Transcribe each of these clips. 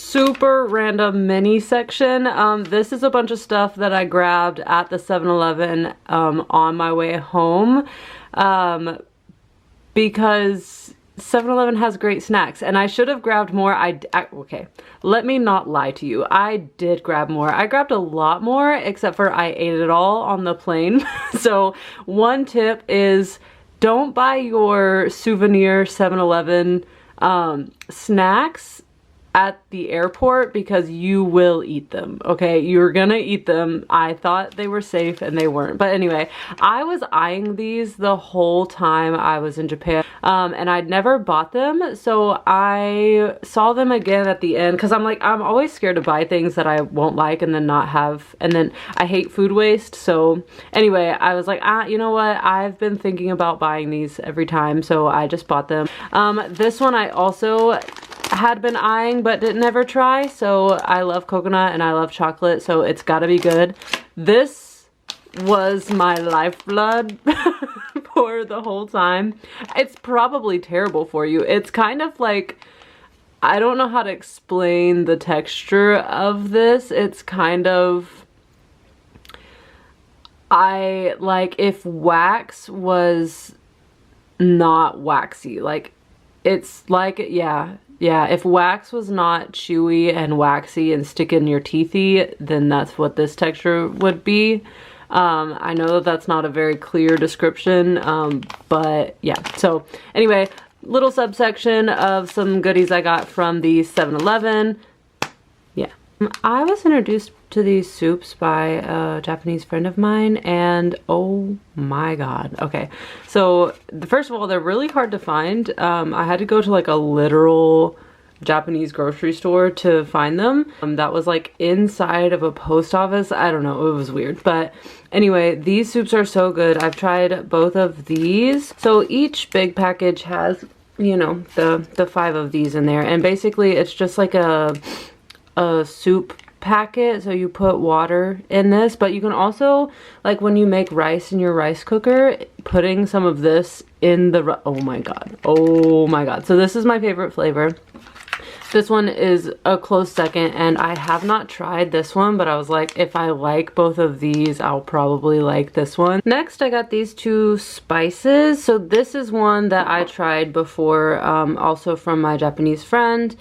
super random mini section. This is a bunch of stuff that I grabbed at the 7-Eleven on my way home because 7-Eleven has great snacks, and I should have grabbed more. Okay, let me not lie to you. I did grab more. I grabbed a lot more, except for I ate it all on the plane. So one tip is don't buy your souvenir 7-Eleven snacks at the airport because you will eat them, okay? You're gonna eat them. I thought they were safe and they weren't. But anyway, I was eyeing these the whole time I was in Japan and I'd never bought them. So I saw them again at the end because I'm like, I'm always scared to buy things that I won't like and then not have, and then I hate food waste. So anyway, I was like, you know what? I've been thinking about buying these every time, so I just bought them. This one I also had been eyeing but didn't ever try. So I love coconut and I love chocolate, so it's gotta be good. This was my lifeblood for the whole time. It's probably terrible for you. It's kind of like, I don't know how to explain the texture of this. It's kind of, like if wax was not waxy. Like it's like, yeah, if wax was not chewy and waxy and stick in your teethy, then that's what this texture would be. I know that that's not a very clear description, but yeah. So anyway, little subsection of some goodies I got from the 7-Eleven. Yeah. I was introduced to these soups by a Japanese friend of mine, and oh my god. Okay, so first of all, they're really hard to find. I had to go to like a literal Japanese grocery store to find them. That was like inside of a post office. I don't know, it was weird. But anyway, these soups are so good. I've tried both of these. So each big package has, you know, the 5 of these in there, and basically it's just like a soup packet. So you put water in this, but you can also, like when you make rice in your rice cooker, putting some of this in the, oh my god. So this is my favorite flavor. This one is a close second, and I have not tried this one, but I was like, if I like both of these, I'll probably like this one. Next, I got these 2 spices. So this is one that I tried before, also from my Japanese friend,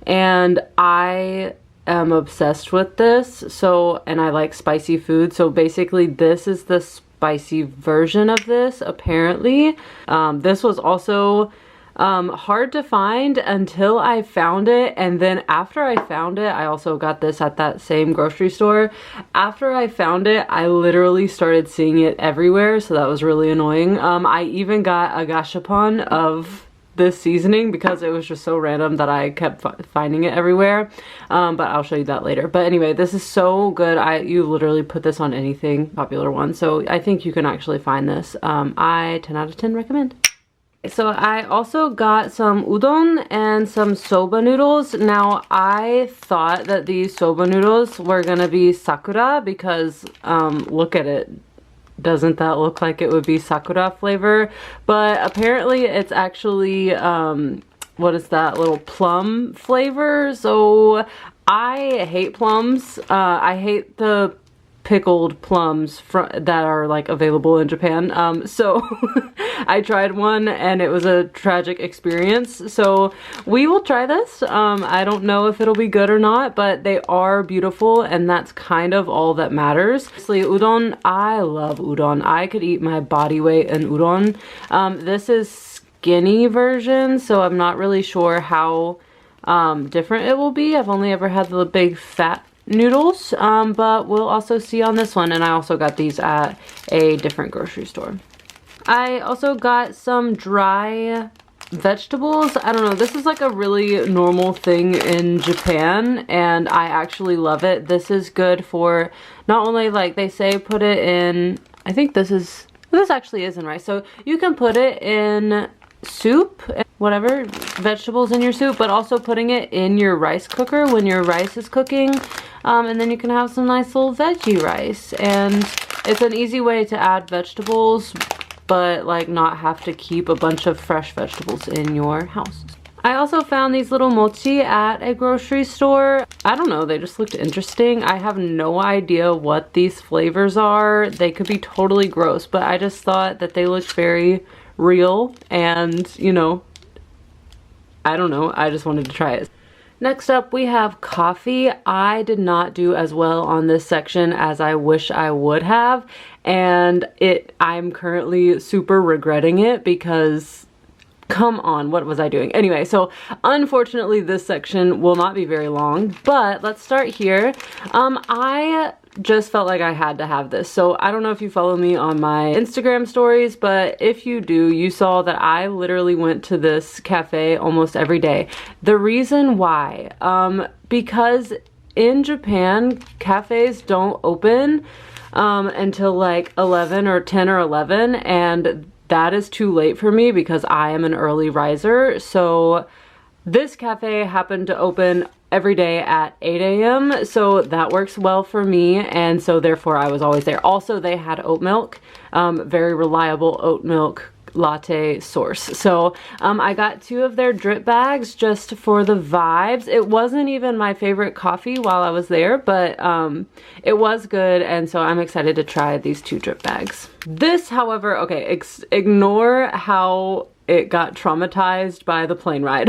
and I am obsessed with this. So, and I like spicy food. So basically this is the spicy version of this, apparently. This was also hard to find until I found it, and then after I found it, I also got this at that same grocery store. After I found it, I literally started seeing it everywhere, so that was really annoying. I even got a gashapon of this seasoning because it was just so random that I kept finding it everywhere, but I'll show you that later. But anyway, this is so good. You literally put this on anything, popular one, so I think you can actually find this. I 10 out of 10 recommend. So I also got some udon and some soba noodles. Now I thought that these soba noodles were gonna be sakura because look at it. Doesn't that look like it would be sakura flavor? But apparently it's actually what is that, little plum flavor. So I hate plums. I hate the pickled plums that are like available in Japan. So I tried one and it was a tragic experience. So we will try this. I don't know if it'll be good or not, but they are beautiful, and that's kind of all that matters. Honestly, udon, I love udon. I could eat my body weight in udon. This is skinny version, so I'm not really sure how different it will be. I've only ever had the big fat noodles, but we'll also see on this one. And I also got these at a different grocery store. I also got some dry vegetables. I don't know, this is like a really normal thing in Japan, and I actually love it. This is good for not only, like they say, put it in, I think this actually is in rice, so you can put it in soup, whatever, vegetables in your soup, but also putting it in your rice cooker when your rice is cooking, and then you can have some nice little veggie rice. And it's an easy way to add vegetables, but like not have to keep a bunch of fresh vegetables in your house. I also found these little mochi at a grocery store. I don't know, they just looked interesting. I have no idea what these flavors are. They could be totally gross, but I just thought that they looked very real and, you know, I don't know, I just wanted to try it. Next up we have coffee. I did not do as well on this section as I wish I would have, and I'm currently super regretting it because come on, what was I doing? Anyway, so unfortunately this section will not be very long, but let's start here. I just felt like I had to have this. So I don't know if you follow me on my Instagram stories, but if you do, you saw that I literally went to this cafe almost every day. The reason why, because in Japan, cafes don't open until like 11 or 10 or 11, and that is too late for me because I am an early riser. So this cafe happened to open every day at 8 a.m. so that works well for me, and so therefore I was always there. Also, they had oat milk, very reliable oat milk latte source. So I got 2 of their drip bags just for the vibes. It wasn't even my favorite coffee while I was there, but it was good, and so I'm excited to try these 2 drip bags. This, however, okay, ignore how it got traumatized by the plane ride.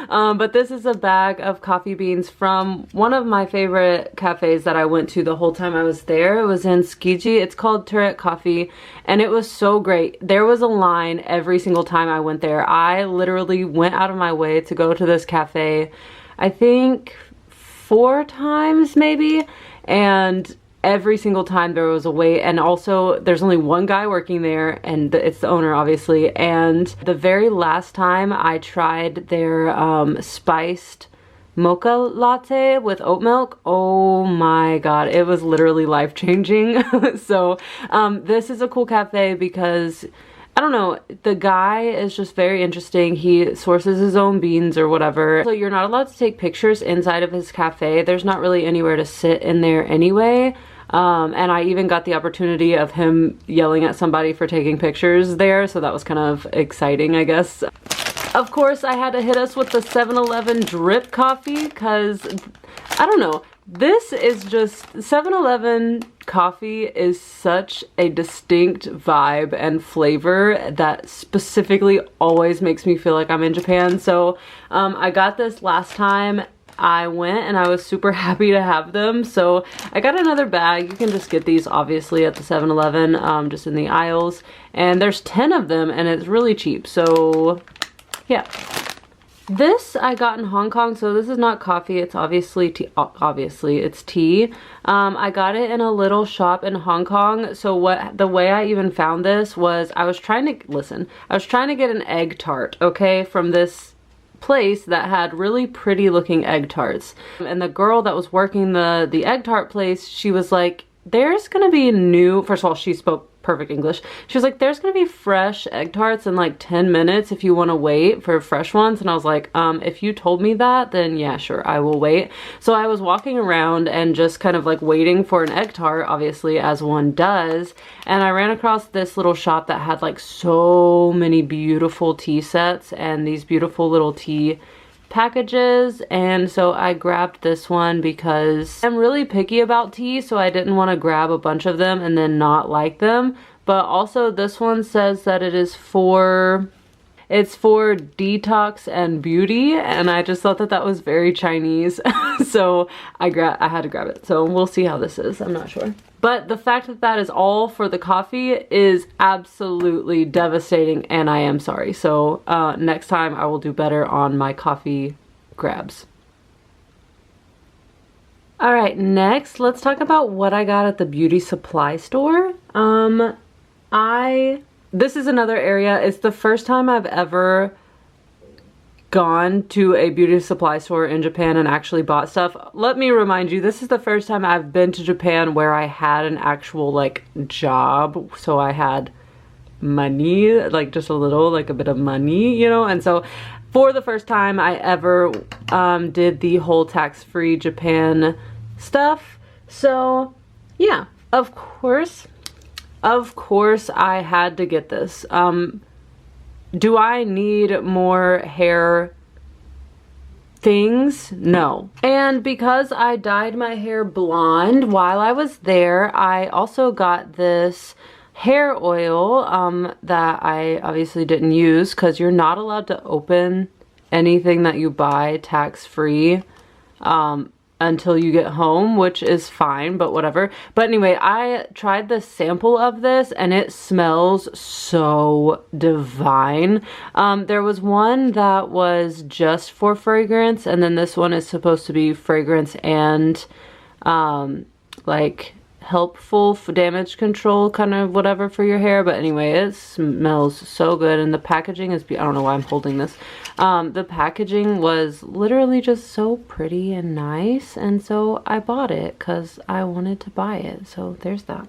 But this is a bag of coffee beans from one of my favorite cafes that I went to the whole time I was there. It was in Tsukiji. It's called Turret Coffee, and it was so great. There was a line every single time I went there. I literally went out of my way to go to this cafe, I think 4 times maybe, and every single time there was a wait, and also there's only one guy working there, and it's the owner obviously. And the very last time I tried their spiced mocha latte with oat milk, oh my god, it was literally life-changing. So this is a cool cafe because I don't know, the guy is just very interesting. He sources his own beans or whatever. So you're not allowed to take pictures inside of his cafe. There's not really anywhere to sit in there anyway. And I even got the opportunity of him yelling at somebody for taking pictures there, so that was kind of exciting, I guess. Of course, I had to hit us with the 7-Eleven drip coffee because, I don't know, this is just, 7-Eleven coffee is such a distinct vibe and flavor that specifically always makes me feel like I'm in Japan. So I got this last time I went, and I was super happy to have them. So I got another bag. You can just get these obviously at the 7-Eleven, just in the aisles, and there's 10 of them and it's really cheap. So yeah. This I got in Hong Kong, so this is not coffee, it's obviously tea. Obviously, it's tea. I got it in a little shop in Hong Kong. So the way I even found this was I was trying to get an egg tart, okay, from this place that had really pretty looking egg tarts. And the girl that was working the egg tart place, she was like, there's gonna be new, first of all, she spoke perfect English. She was like, there's gonna be fresh egg tarts in like 10 minutes if you want to wait for fresh ones. And I was like, if you told me that, then yeah, sure, I will wait. So I was walking around and just kind of like waiting for an egg tart, obviously, as one does. And I ran across this little shop that had like so many beautiful tea sets and these beautiful little tea packages, and so I grabbed this one because I'm really picky about tea, so I didn't want to grab a bunch of them and then not like them. But also this one says that it's for detox and beauty, and I just thought that that was very Chinese. So I had to grab it. So we'll see how this is. I'm not sure. But the fact that that is all for the coffee is absolutely devastating, and I am sorry. So next time I will do better on my coffee grabs. All right, next let's talk about what I got at the beauty supply store. This is another area. It's the first time I've ever gone to a beauty supply store in Japan and actually bought stuff. Let me remind you, this is the first time I've been to Japan where I had an actual like job. So I had money, like just a little, like a bit of money, you know? And so for the first time I ever did the whole tax-free Japan stuff. So yeah, of course I had to get this. Do I need more hair things, no. And because I dyed my hair blonde while I was there, I also got this hair oil that I obviously didn't use because you're not allowed to open anything that you buy tax-free until you get home, which is fine, but whatever. But anyway, I tried the sample of this and it smells so divine. There was one that was just for fragrance, and then this one is supposed to be fragrance and like helpful for damage control, kind of whatever for your hair. But anyway, it smells so good, and the packaging is, I don't know why I'm holding this. The packaging was literally just so pretty and nice, and so I bought it because I wanted to buy it. So there's that.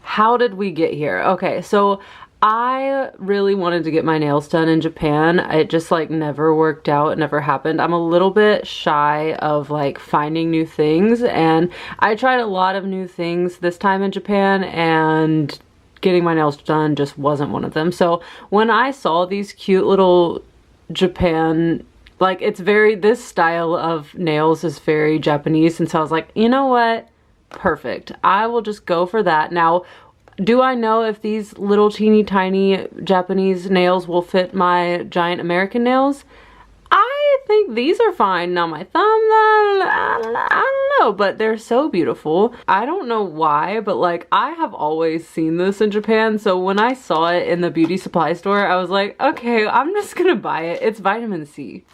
How did we get here? Okay, so I really wanted to get my nails done in Japan. It just like never worked out. It never happened. I'm a little bit shy of like finding new things, and I tried a lot of new things this time in Japan, and getting my nails done just wasn't one of them. So when I saw these cute little Japan, like it's very, this style of nails is very Japanese, and so I was like, you know what? Perfect. I will just go for that. Now, do I know if these little teeny tiny Japanese nails will fit my giant American nails? I think these are fine. Now my thumb, I don't know, but they're so beautiful. I don't know why, but like I have always seen this in Japan. So when I saw it in the beauty supply store, I was like, okay, I'm just gonna buy it. It's vitamin C.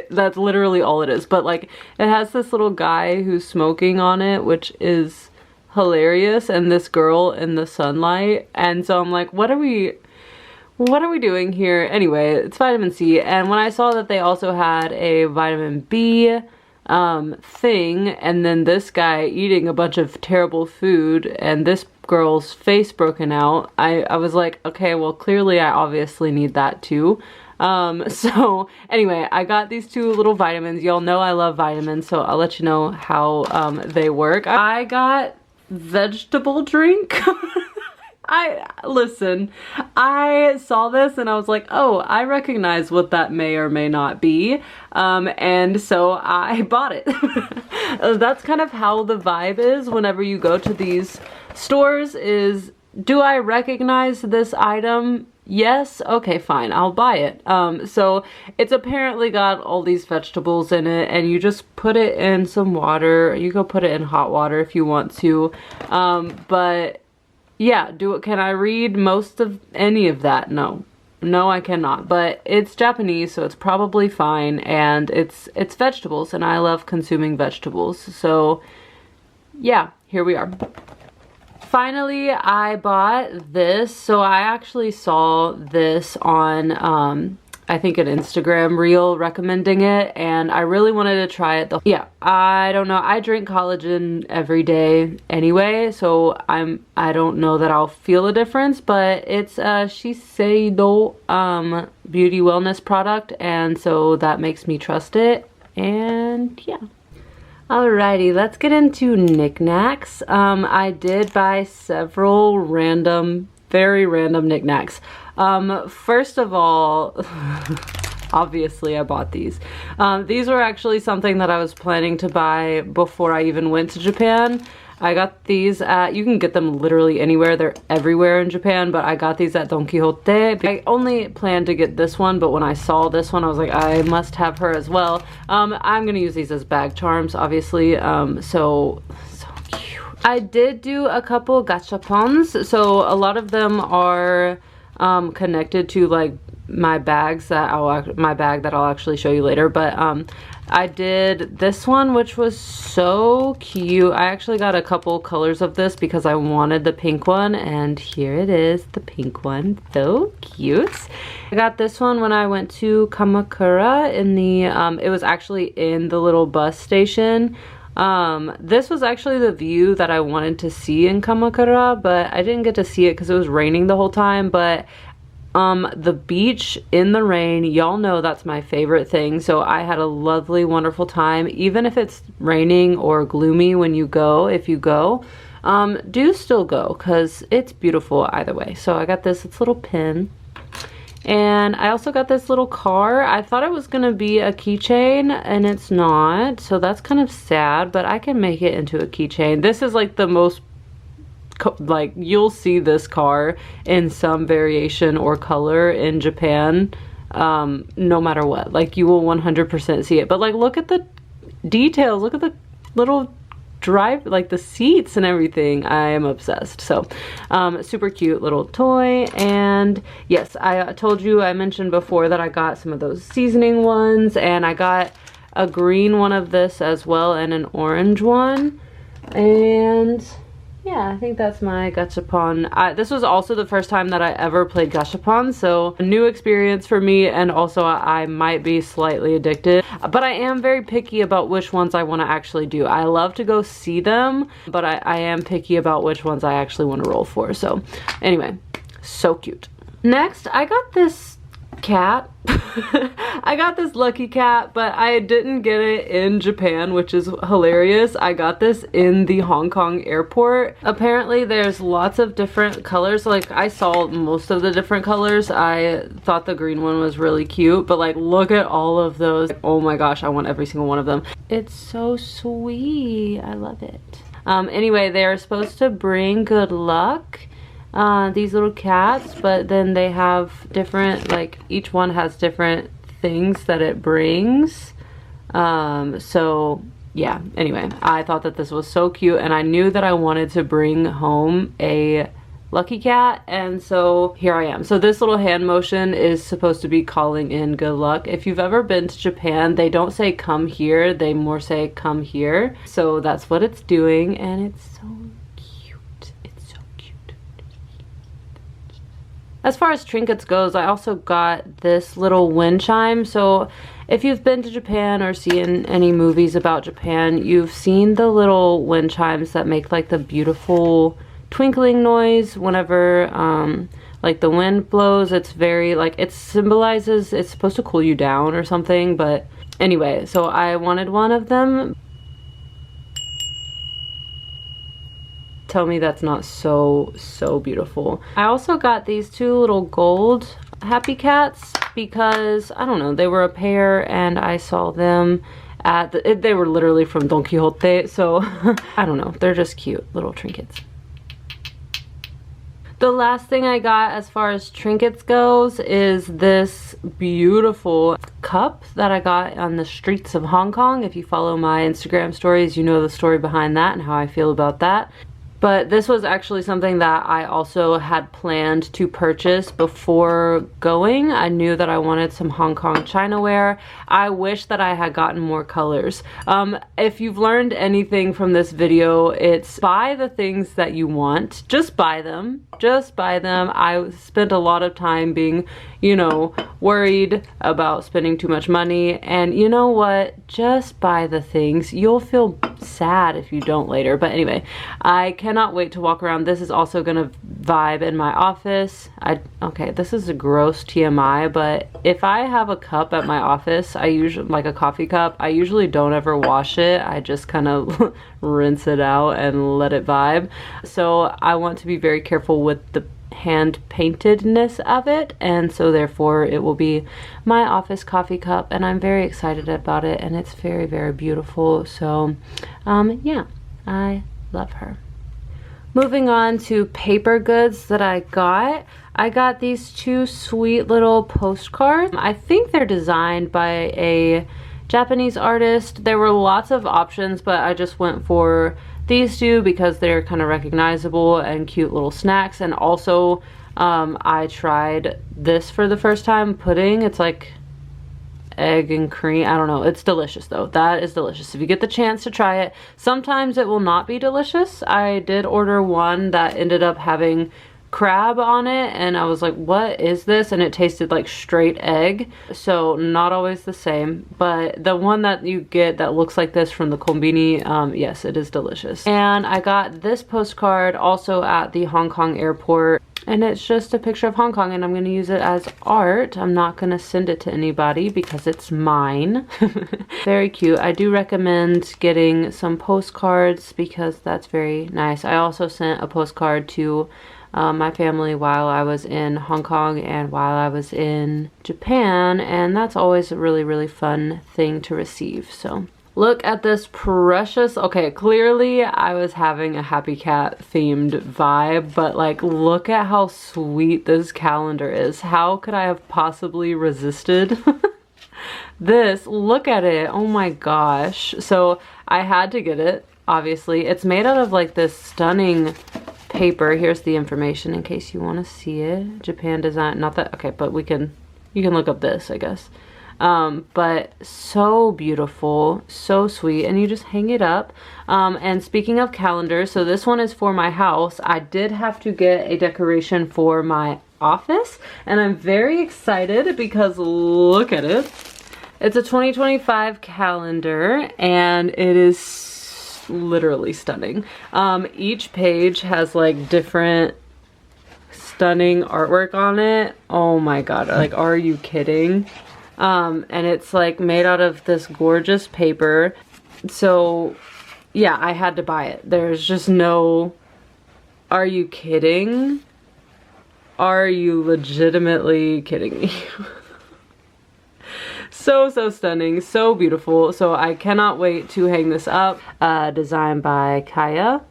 That's literally all it is. But like it has this little guy who's smoking on it, which is hilarious, and this girl in the sunlight, and so I'm like, what are we doing here? Anyway, it's vitamin C. And when I saw that they also had a vitamin B thing, and then this guy eating a bunch of terrible food and this girl's face broken out, I was like, okay, well clearly I obviously need that too. So anyway, I got these two little vitamins. Y'all know I love vitamins, so I'll let you know how they work. I got vegetable drink. Listen, I saw this and I was like, oh, I recognize what that may or may not be. And so I bought it. That's kind of how the vibe is whenever you go to these stores is, do I recognize this item? Yes, okay, fine, I'll buy it. So it's apparently got all these vegetables in it, and you just put it in some water. You go put it in hot water if you want to. But yeah, can I read most of any of that? No. No, I cannot. But it's Japanese, so it's probably fine, and it's vegetables, and I love consuming vegetables. So yeah, here we are. Finally, I bought this. So I actually saw this on, I think an Instagram reel recommending it, and I really wanted to try it. Yeah, I don't know. I drink collagen every day anyway, so I don't know that I'll feel a difference, but it's a Shiseido beauty wellness product, and so that makes me trust it, and yeah. Alrighty, let's get into knickknacks. I did buy several very random knickknacks. First of all, obviously I bought these. These were actually something that I was planning to buy before I even went to Japan. I got these at, you can get them literally anywhere. They're everywhere in Japan, but I got these at Don Quixote. I only planned to get this one, but when I saw this one, I was like, I must have her as well. I'm gonna use these as bag charms, obviously. So cute. I did do a couple gachapons. So a lot of them are connected to like my bags that I'll actually show you later, but I did this one, which was so cute. I actually got a couple colors of this because I wanted the pink one, and here it is, the pink one. So cute. I got this one when I went to Kamakura in the it was actually in the little bus station. This was actually the view that I wanted to see in Kamakura, but I didn't get to see it because it was raining the whole time. But the beach in the rain, y'all know that's my favorite thing. So I had a lovely, wonderful time. Even if it's raining or gloomy when you go, if you go, do still go because it's beautiful either way. So I got this, it's a little pin. And I also got this little car. I thought it was gonna be a keychain and it's not. So that's kind of sad, but I can make it into a keychain. This is like the most, like you'll see this car in some variation or color in Japan, no matter what. Like you will 100% see it. But like look at the details, look at the little drive, like the seats and everything. I am obsessed. So super cute little toy. And yes, I told you, I mentioned before that I got some of those seasoning ones, and I got a green one of this as well and an orange one. And yeah, I think that's my gachapon. This was also the first time that I ever played gachapon, so a new experience for me, and also I might be slightly addicted. But I am very picky about which ones I want to actually do. I love to go see them, but I am picky about which ones I actually want to roll for. So anyway, so cute. Next, I got this cat. I got this lucky cat, but I didn't get it in Japan, which is hilarious. I got this in the Hong Kong airport. Apparently there's lots of different colors. Like I saw most of the different colors. I thought the green one was really cute, but like look at all of those. Oh my gosh, I want every single one of them. It's so sweet. I love it. Anyway, they are supposed to bring good luck, these little cats, but then they have different, like each one has different things that it brings. So yeah, anyway, I thought that this was so cute, and I knew that I wanted to bring home a lucky cat, and so here I am. So this little hand motion is supposed to be calling in good luck. If you've ever been to Japan, they don't say come here, they more say come here. So that's what it's doing, and it's so cute. It's so cute. As far as trinkets goes, I also got this little wind chime. So if you've been to Japan or seen any movies about Japan, you've seen the little wind chimes that make like the beautiful twinkling noise whenever like the wind blows. It's very like, it symbolizes, it's supposed to cool you down or something. But anyway, so I wanted one of them. Tell me that's not so beautiful. I also got these two little gold happy cats because I don't know, they were a pair and I saw them at they were literally from Don Quixote, so I don't know, they're just cute little trinkets. The last thing I got as far as trinkets goes is this beautiful cup that I got on the streets of Hong Kong. If you follow my Instagram stories, you know the story behind that and how I feel about that. But this was actually something that I also had planned to purchase before going. I knew that I wanted some Hong Kong Chinaware. I wish that I had gotten more colors. If you've learned anything from this video, it's buy the things that you want. Just buy them. Just buy them. I spent a lot of time being, you know, worried about spending too much money. And you know what? Just buy the things. You'll feel sad if you don't later. But anyway, I cannot wait to walk around. This is also gonna vibe in my office. Okay, this is a gross TMI, but if I have a cup at my office, I usually, like a coffee cup, I usually don't ever wash it. I just kind of rinse it out and let it vibe. So I want to be very careful with the hand paintedness of it, and so therefore it will be my office coffee cup, and I'm very excited about it, and it's very beautiful. So yeah, I love her. Moving on to paper goods that I got these two sweet little postcards. I think they're designed by a Japanese artist. There were lots of options, but I just went for these two because they're kind of recognizable and cute little snacks. And also I tried this for the first time, pudding. It's like egg and cream. I don't know. It's delicious though. That is delicious. If you get the chance to try it, sometimes it will not be delicious. I did order one that ended up having crab on it and I was like, what is this? And it tasted like straight egg, so not always the same. But the one that you get that looks like this from the kombini, yes, it is delicious. And I got this postcard also at the Hong Kong airport, and it's just a picture of Hong Kong, and I'm going to use it as art. I'm not going to send it to anybody because it's mine. Very cute. I do recommend getting some postcards because that's very nice. I also sent a postcard to my family while I was in Hong Kong and while I was in Japan, and that's always a really, really fun thing to receive. So look at this precious, okay, clearly I was having a Happy Cat themed vibe, but like look at how sweet this calendar is. How could I have possibly resisted this? Look at it. Oh my gosh. So I had to get it, obviously. It's made out of like this stunning paper. Here's the information in case you want to see it. Japan design, not that, okay, but you can look up this, I guess. But so beautiful, so sweet, and you just hang it up. And speaking of calendars, so this one is for my house. I did have to get a decoration for my office, and I'm very excited because look at it. It's a 2025 calendar, and it is literally stunning. Each page has like different stunning artwork on it. Oh my god, like are you kidding? And it's like made out of this gorgeous paper. So yeah, I had to buy it. There's just no, are you kidding? Are you legitimately kidding me? So stunning, so beautiful. So I cannot wait to hang this up. Designed by Kaya.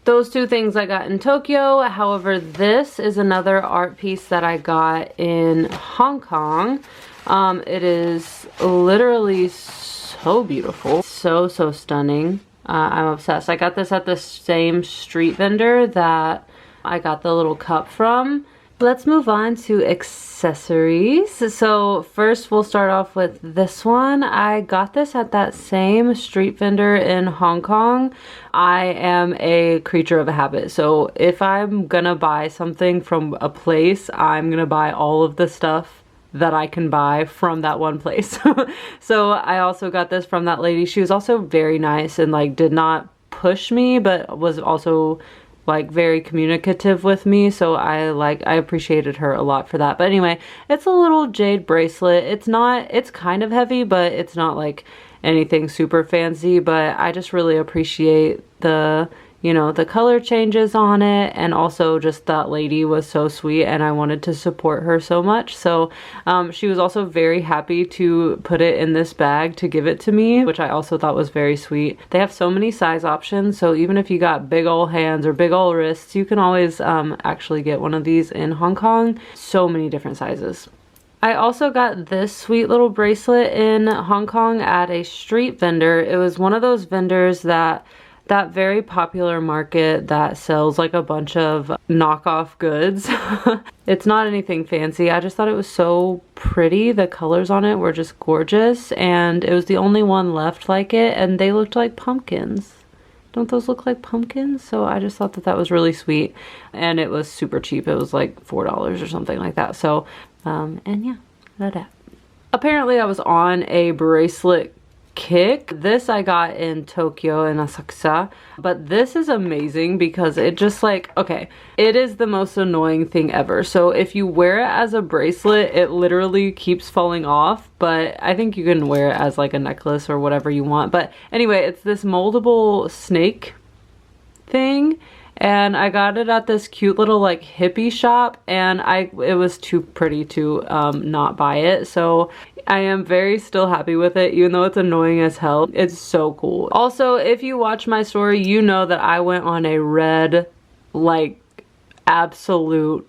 Those two things I got in Tokyo. However, this is another art piece that I got in Hong Kong. It is literally so beautiful. So stunning. I'm obsessed. I got this at the same street vendor that I got the little cup from. Let's move on to accessories. So first we'll start off with this one. I got this at that same street vendor in Hong Kong. I am a creature of a habit. So if I'm gonna buy something from a place, I'm gonna buy all of the stuff that I can buy from that one place. So I also got this from that lady. She was also very nice and like did not push me, but was also like very communicative with me, so I appreciated her a lot for that. But anyway, it's a little jade bracelet. It's kind of heavy, but it's not like anything super fancy, but I just really appreciate the, you know, the color changes on it, and also just that lady was so sweet and I wanted to support her so much. So she was also very happy to put it in this bag to give it to me, which I also thought was very sweet. They have so many size options, so even if you got big ol' hands or big ol' wrists, you can always actually get one of these in Hong Kong. So many different sizes. I also got this sweet little bracelet in Hong Kong at a street vendor. It was one of those vendors that very popular market that sells like a bunch of knockoff goods. It's not anything fancy. I just thought it was so pretty. The colors on it were just gorgeous, and it was the only one left like it, and they looked like pumpkins. Don't those look like pumpkins? So I just thought that that was really sweet, and it was super cheap. It was like $4 or something like that. So and yeah, that. Apparently I was on a bracelet kick. This I got in Tokyo in Asakusa, but this is amazing because it just like, okay, it is the most annoying thing ever. So if you wear it as a bracelet, it literally keeps falling off, but I think you can wear it as like a necklace or whatever you want. But anyway, it's this moldable snake thing, and I got it at this cute little like hippie shop, and it was too pretty to not buy it. So I am very still happy with it, even though it's annoying as hell. It's so cool. Also, if you watch my story, you know that I went on a red, like, absolute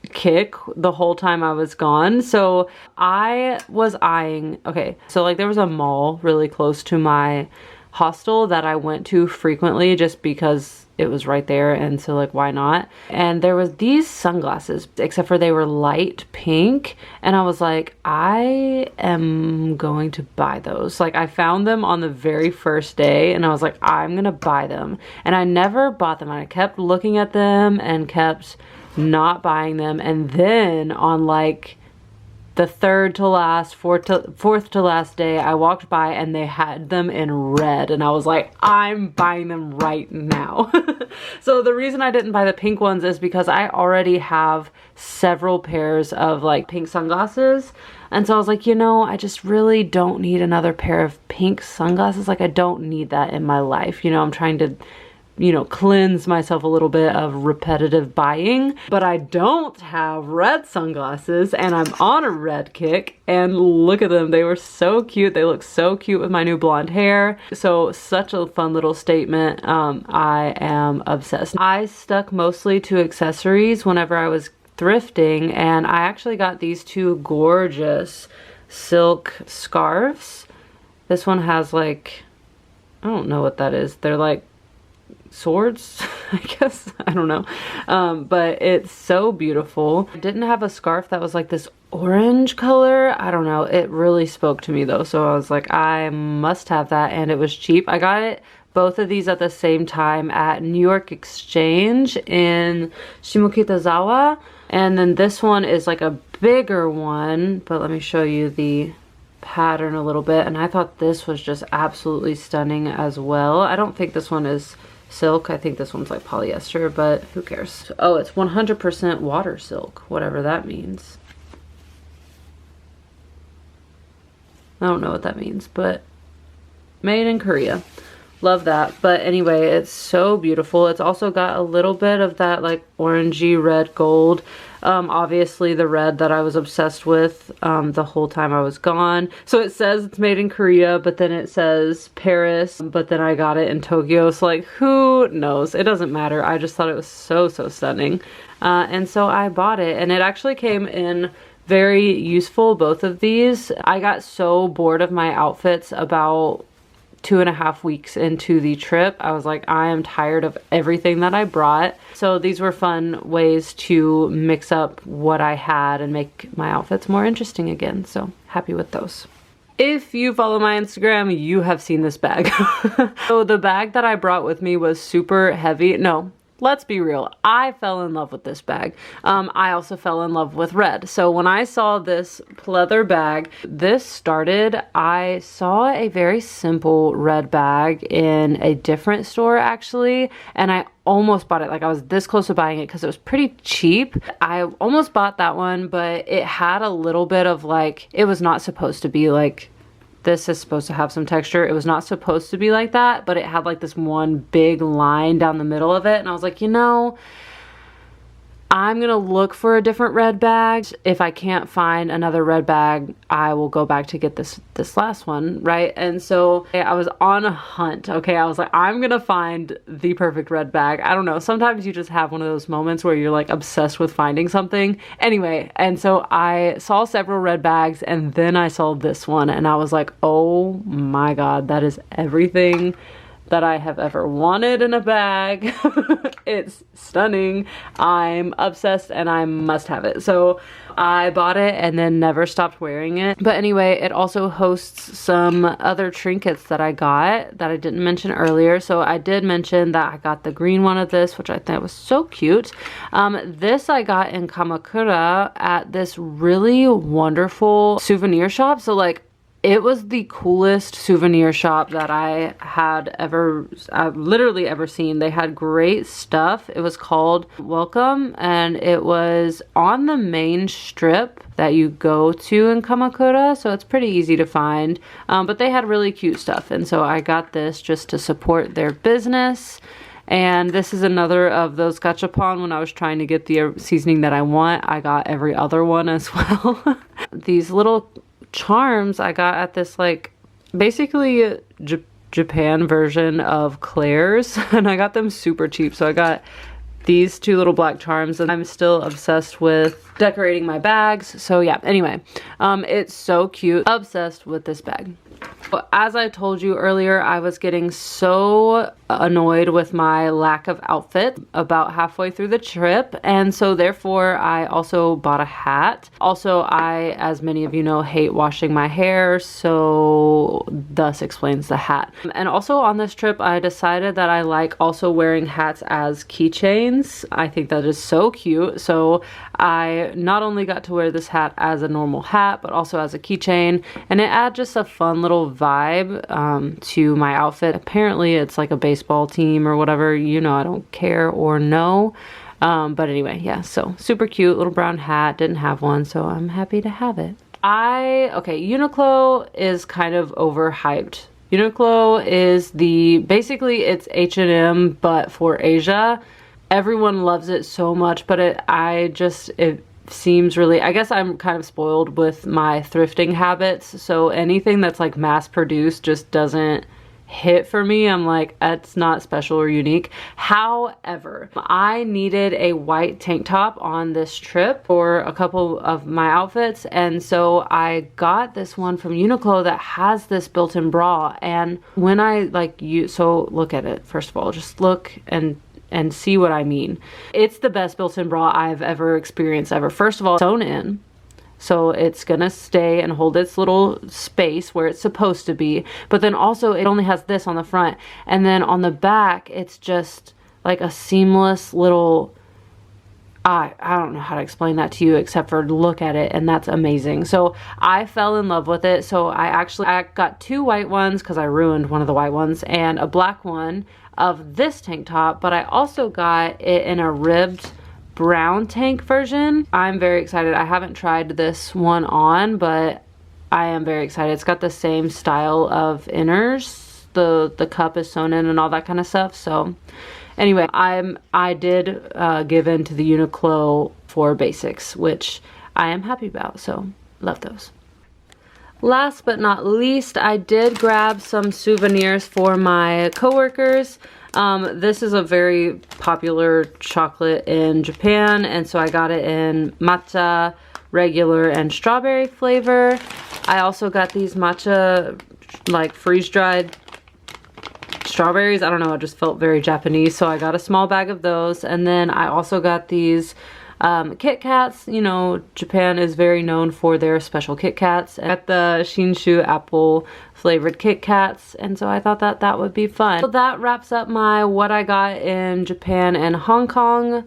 kick the whole time I was gone. So I was eyeing, okay, so like there was a mall really close to my hostel that I went to frequently just because it was right there, and so like why not? And there was these sunglasses, except for they were light pink, and I was like, I am going to buy those. Like I found them on the very first day and I was like, I'm gonna buy them, and I never bought them, and I kept looking at them and kept not buying them. And then on like the third to last, fourth to last day, I walked by and they had them in red, and I was like, I'm buying them right now. So the reason I didn't buy the pink ones is because I already have several pairs of like pink sunglasses, and so I was like, you know, I just really don't need another pair of pink sunglasses. Like I don't need that in my life, you know. I'm trying to you know, cleanse myself a little bit of repetitive buying. But I don't have red sunglasses, and I'm on a red kick, and look at them. They were so cute. They look so cute with my new blonde hair. So such a fun little statement. I am obsessed. I stuck mostly to accessories whenever I was thrifting, and I actually got these two gorgeous silk scarves. This one has like, I don't know what that is. They're like swords, I guess. I don't know. But it's so beautiful. I didn't have a scarf that was like this orange color. I don't know. It really spoke to me though. So I was like, I must have that, and it was cheap. I got it, both of these at the same time at New York Exchange in Shimokitazawa. And then this one is like a bigger one, but let me show you the pattern a little bit. And I thought this was just absolutely stunning as well. I don't think this one is silk. I think this one's like polyester, but who cares? Oh, it's 100% water silk, whatever that means. I don't know what that means, but made in Korea. Love that. But anyway, it's so beautiful. It's also got a little bit of that like orangey red gold. Obviously the red that I was obsessed with the whole time I was gone. So it says it's made in Korea, but then it says Paris, but then I got it in Tokyo. So like, who knows? It doesn't matter. I just thought it was so stunning. And so I bought it, and it actually came in very useful, both of these. I got so bored of my outfits about 2.5 weeks into the trip. I was like, I am tired of everything that I brought. So these were fun ways to mix up what I had and make my outfits more interesting again. So happy with those. If you follow my Instagram, you have seen this bag. So the bag that I brought with me was super heavy. No, let's be real. I fell in love with this bag. I also fell in love with red. So when I saw this pleather bag, I saw a very simple red bag in a different store actually, and I almost bought it. Like I was this close to buying it because it was pretty cheap. I almost bought that one, but it had a little bit of like, it was not supposed to be like, this is supposed to have some texture. It was not supposed to be like that, but it had like this one big line down the middle of it. And I was like, you know, I'm gonna look for a different red bag. If I can't find another red bag, I will go back to get this last one, right? And so I was on a hunt, okay? I was like, I'm gonna find the perfect red bag. I don't know, sometimes you just have one of those moments where you're like obsessed with finding something. Anyway, and so I saw several red bags, and then I saw this one, and I was like, oh my God, that is everything that I have ever wanted in a bag. It's stunning. I'm obsessed and I must have it. So I bought it and then never stopped wearing it. But anyway, it also hosts some other trinkets that I got that I didn't mention earlier. So I did mention that I got the green one of this, which I thought was so cute. This I got in Kamakura at this really wonderful souvenir shop. So like, it was the coolest souvenir shop that I've literally ever seen. They had great stuff. It was called Welcome, and it was on the main strip that you go to in Kamakura, so it's pretty easy to find. But they had really cute stuff, and so I got this just to support their business. And this is another of those gachapon. When I was trying to get the seasoning that I want, I got every other one as well. These little charms I got at this like basically Japan version of Claire's, and I got them super cheap. So I got these two little black charms, and I'm still obsessed with decorating my bags. So yeah, anyway, it's so cute. Obsessed with this bag. But as I told you earlier, I was getting so annoyed with my lack of outfit about halfway through the trip, and so therefore I also bought a hat. Also, I, as many of you know, hate washing my hair, so thus explains the hat. And also on this trip, I decided that I like also wearing hats as keychains. I think that is so cute. So I not only got to wear this hat as a normal hat, but also as a keychain, and it adds just a fun little vibe to my outfit. Apparently it's like a baseball team or whatever, you know, I don't care or know. But anyway, yeah, so super cute little brown hat. Didn't have one, so I'm happy to have it. Okay, Uniqlo is kind of overhyped Uniqlo is basically it's H&M but for Asia. Everyone loves it so much, but it seems really, I guess I'm kind of spoiled with my thrifting habits, so anything that's like mass produced just doesn't hit for me. I'm like, it's not special or unique. However, I needed a white tank top on this trip for a couple of my outfits, and so I got this one from Uniqlo that has this built-in bra. And when I so look at it, first of all, just look and see what I mean. It's the best built-in bra I've ever experienced ever. First of all, sewn in, so it's gonna stay and hold its little space where it's supposed to be. But then also it only has this on the front, and then on the back it's just like a seamless little, I don't know how to explain that to you except for look at it, and that's amazing. So I fell in love with it. So I got 2 white ones because I ruined one of the white ones, and a black one of this tank top, but I also got it in a ribbed brown tank version. I'm very excited. I haven't tried this one on, but I am very excited. It's got the same style of inners. The cup is sewn in and all that kind of stuff. So anyway, I did give in to the Uniqlo for basics, which I am happy about. So love those. Last but not least, I did grab some souvenirs for my coworkers. This is a very popular chocolate in Japan, and so I got it in matcha, regular, and strawberry flavor. I also got these matcha, like freeze-dried strawberries. I don't know, it just felt very Japanese, so I got a small bag of those. And then I also got these Kit Kats. You know, Japan is very known for their special Kit Kats. At the Shinshu apple flavored Kit Kats, and so I thought that would be fun. So that wraps up my what I got in Japan and Hong Kong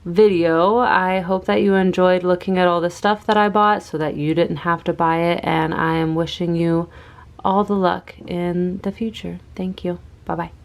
video. I hope that you enjoyed looking at all the stuff that I bought so that you didn't have to buy it, and I am wishing you all the luck in the future. Thank you. Bye-bye.